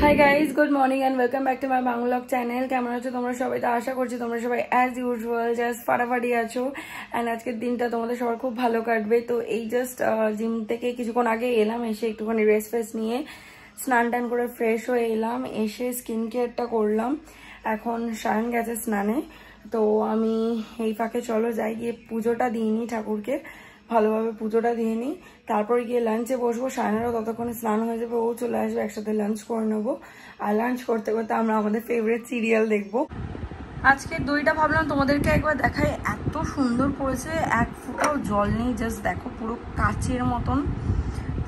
High guys, good morning and welcome back to my vlog channel. কেমন আছো তোমরা সবাই? তো আশা করছি তোমরা সবাই অ্যাজ ইউজুয়াল জাস্ট ফাটাফাটি আছো অ্যান্ড আজকের দিনটা তোমাদের সবার খুব ভালো কাটবে। তো এই জাস্ট জিম থেকে কিছুক্ষণ আগে এলাম, এসে একটুখানি রেস্ট ফেস্ট নিয়ে স্নান টান করে ফ্রেশ হয়ে এলাম, এসে স্কিন কেয়ারটা করলাম। এখন সায়ন গেছে স্নানে, তো আমি এই ফাঁকে চলো যাই গিয়ে পুজোটা দিইনি ঠাকুরকে, ভালোভাবে পুজোটা দিয়ে নিই, তারপরে গিয়ে লাঞ্চে বসবো। সায়নেরও ততক্ষণে স্নান হয়ে যাবে, ও চলে আসবে, একসাথে লাঞ্চ করে নেবো। আর লাঞ্চ করতে করতে আমরা আমাদের ফেভারিট সিরিয়াল দেখবো। আজকে দইটা ভাবলাম তোমাদেরকে একবার দেখাই, এত সুন্দর পড়েছে, এক ফোঁটাও জল নেই, জাস্ট দেখো পুরো কাচের মতন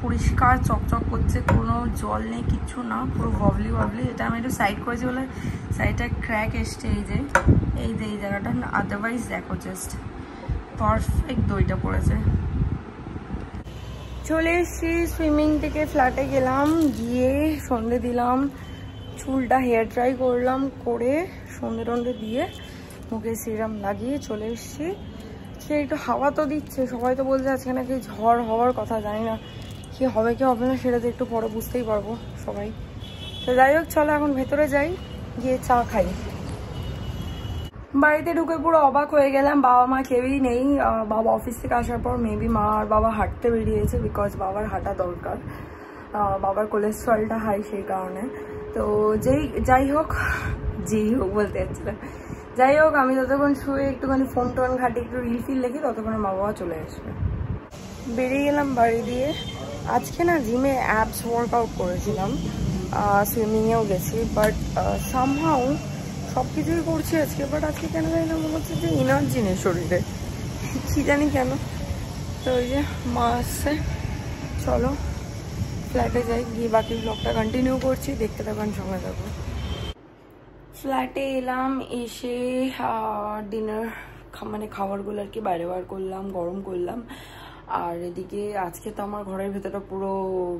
পরিষ্কার চকচক করছে, কোনো জল নেই, কিচ্ছু না, পুরো ববলি ববলি। এটা আমি একটু সাইড করেছি বলে সাইডটা ক্র্যাক এসছে, এই যে এই জায়গাটা, আদারওয়াইজ দেখো জাস্ট পারফেক্ট দইটা পড়েছে। চলে এসছি সুইমিং থেকে, ফ্ল্যাটে গেলাম, গিয়ে সন্ধে দিলাম, চুলটা হেয়ার ড্রাই করলাম, করে সন্ধে টন্ধে দিয়ে মুখে সিরাম লাগিয়ে চলে এসছি। সে একটু হাওয়া তো দিচ্ছে, সবাই তো বলছে আজকে নাকি ঝড় হওয়ার কথা, জানি না কি হবে কি হবে না, সেটা তো একটু পরে বুঝতেই পারবো সবাই। তো যাই হোক, চলো এখন ভেতরে যাই, গিয়ে চা খাই। বাড়িতে ঢুকে পুরো অবাক হয়ে গেলাম, বাবা মা কেউই নেই। বাবা অফিস থেকে আসার পর মেবি মা আর বাবা হাঁটতে বেরিয়েছে, বিকজ বাবার হাঁটা দরকার, বাবার কোলেস্ট্রলটা হাই সেই কারণে। তো যাই হোক বলতে যাচ্ছিলাম, যাই হোক আমি ততক্ষণ শুয়ে একটুখানি ফোন টোন ঘাটে একটু রিল ফিল দেখি, ততক্ষণে মা বাবা চলে আসবে। বেরিয়ে গেলাম বাড়ি দিয়ে। আজকে না জিমে অ্যাপস ওয়ার্কআউট করেছিলাম, সুইমিংয়েও গেছি, বাট সামহাউ সব কিছুই করছি আজকে, বাট আজকে কেন জানি না মনে হচ্ছে যে এনার্জি নেই শরীরে, কি জানি কেন। তো ওই যে মা আসছে, চলো ফ্ল্যাটে যাই, গিয়ে বাকি ব্লগটা কন্টিনিউ করছি, দেখতে থাকুন, সঙ্গে থাকো। ফ্ল্যাটে এলাম, এসে ডিনার মানে খাবারগুলো আর কি বাইরে বার করলাম, গরম করলাম। আর এদিকে আজকে তো আমার ঘরের ভেতরটা পুরো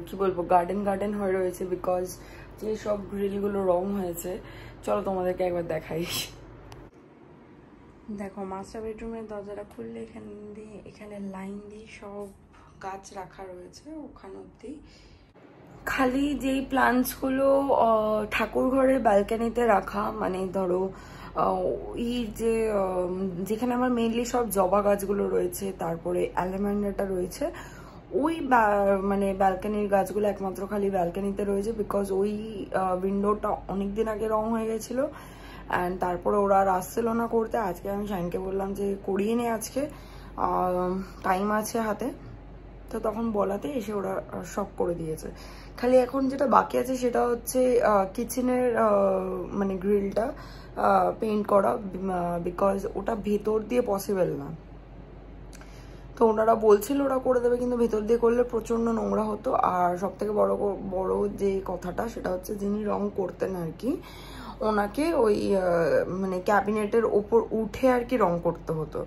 কি বলবো গার্ডেন হয়ে রয়েছে, বিকজ যে সব গ্রিলগুলো রং হয়েছে। চলো তোমাদেরকে একবার দেখাই। দেখো মাস্টার বেডরুমের দরজাটা খুললে এখানে লাইন দিয়ে সব গাছ রাখা রয়েছে, ওখানে অব্দি। খালি যেই প্লান্টসগুলো ঠাকুর ঘরের ব্যালকানিতে রাখা, মানে ধরো ওই যেখানে আমার মেইনলি সব জবা গাছগুলো রয়েছে, তারপরে অ্যালমেন্ডাটা রয়েছে, ওই মানে ব্যালকানির গাছগুলো একমাত্র খালি ব্যালকানিতে রয়েছে, বিকজ ওই উইন্ডোটা অনেকদিন আগে রং হয়ে গেছিলো অ্যান্ড তারপরে ওরা আর আসছিল না করতে। আজকে আমি শাইনকে বললাম যে করিয়ে নে, আজকে টাইম আছে হাতে, তো তখন বলাতে এসে ওরা সব করে দিয়েছে। খালি এখন যেটা বাকি আছে সেটা হচ্ছে কিচেনের মানে গ্রিলটা পেইন্ট করা, বিকজ ওটা ভেতর দিয়ে পসিবল না। তো ওনারা বলছিল ওরা করে দেবে, কিন্তু ভেতর দিয়ে করলে প্রচণ্ড নোংরা হতো। আর সব থেকে বড় যে কথাটা সেটা হচ্ছে, যিনি রং করতেন আর কি, ওনাকে ওই মানে ক্যাবিনেটের ওপর উঠে আর কি রং করতে হতো।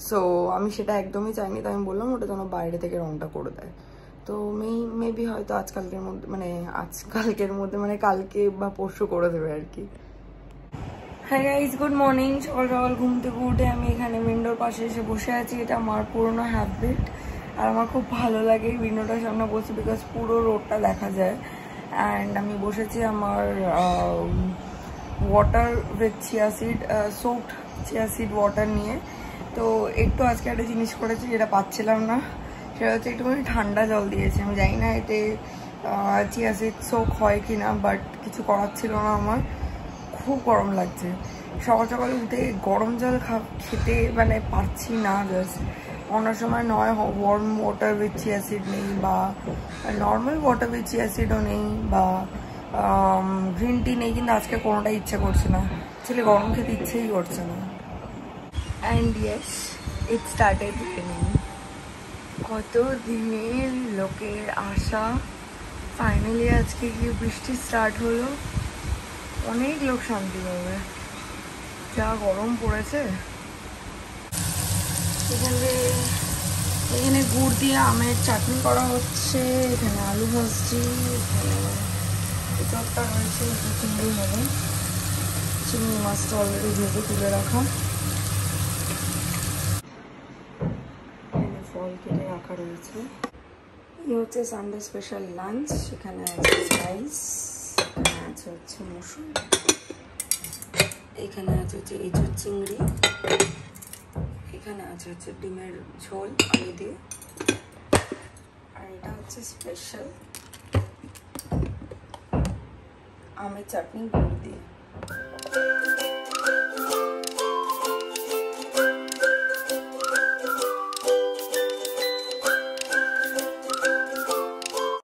সো আমি সেটা একদমই চাইনি, তাই আমি বললাম ওটা যেন বাইরে থেকে রংটা করে দেয়। তো মেবি হয়তো আজকালকের মধ্যে মানে কালকে বা পরশু করে দেবে আর কি। হ্যাঁ গাইজ, গুড মর্নিং। সকাল সকাল ঘুম থেকে উঠে আমি এখানে উইন্ডোর পাশে এসে বসে আছি। এটা আমার পুরোনো হ্যাবিট, আর আমার খুব ভালো লাগে উইন্ডোটার সামনে বসে, বিকজ পুরো রোডটা দেখা যায়। অ্যান্ড আমি বসেছি আমার water with chia seed, সোপড chia seed water নিয়ে। তো একটু আজকে একটা জিনিস করেছি যেটা পাচ্ছিলাম না, সেটা হচ্ছে একটুখানি ঠান্ডা জল দিয়েছে। আমি জানি না এতে চিয়া সিড সোক হয় কি না, বাট কিছু করার ছিল না আমার, খুব গরম লাগছে। সকাল সকাল উঠে গরম জল খেতে মানে পারছি না। জাস্ট অন্য সময় নয় worm water with chia seed নেই, বা নর্মাল ওয়াটার উইথ চিয়া সিডও নেই, বা গ্রিন টি নেই, কিন্তু আজকে কোনোটাই ইচ্ছে করছে না, অ্যাকচুয়ালি গরম খেতে ইচ্ছেই করছে না। And yes, it started raining. কত দিনের লোকের আশা, ফাইনালি আজকে গিয়ে বৃষ্টি স্টার্ট হলো। অনেক লোক শান্তি পাবে, যা গরম পড়েছে। এখানে গুড় দিয়ে আমের চাটনি করা হচ্ছে, এখানে আলু ভাজছি, এখানে এটাটা রয়েছে, একটু চিংড়ি হবে, চিংড়ি মাছটা অলরেডি ভেজে তুলে রাখা, ফল কেটে রাখা রয়েছে। এই হচ্ছে সানডে স্পেশাল লাঞ্চ। এখানে আছে রাইস, এখানে আছে হচ্ছে মসুর, এখানে আছে হচ্ছে এঁচোড় চিংড়ি, এখানে আছে হচ্ছে ডিমের ঝোল আলু দিয়ে, আর এটা হচ্ছে স্পেশাল আমের চাটনি গুড় দিয়ে।